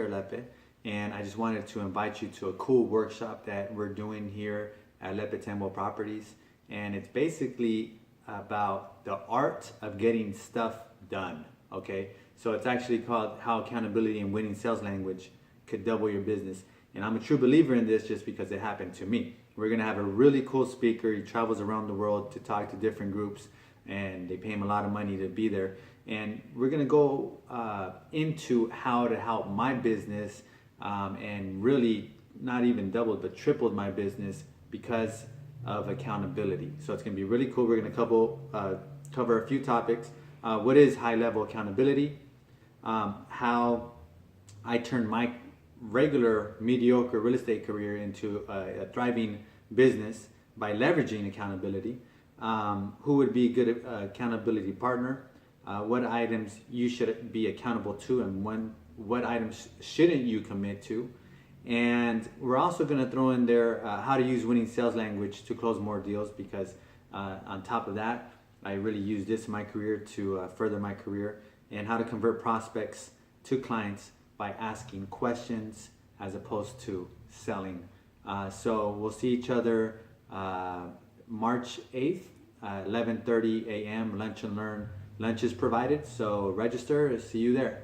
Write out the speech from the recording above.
Lepe, and I just wanted to invite you to a cool workshop that we're doing here at Lepe Tendwell Properties, and it's basically about the art of getting stuff done. Okay, so it's actually called How Accountability and Winning Sales Language Could Double Your Business, and I'm a true believer in this just because it happened to me. We're gonna have a really cool speaker. He travels around the world to talk to different groups, and they pay him a lot of money to be there. And we're gonna go into how to help my business and really not even doubled but tripled my business because of accountability. So it's gonna be really cool. We're gonna cover a few topics. What is high-level accountability? How I turned my regular mediocre real estate career into a thriving business by leveraging accountability. Who would be a good accountability partner? What items you should be accountable to, and what items shouldn't you commit to. And we're also going to throw in there how to use winning sales language to close more deals, because on top of that, I really use this in my career to further my career, and how to convert prospects to clients by asking questions as opposed to selling. So we'll see each other March 8th, 11:30 a.m. Lunch and learn. Lunch is provided, so register. See you there.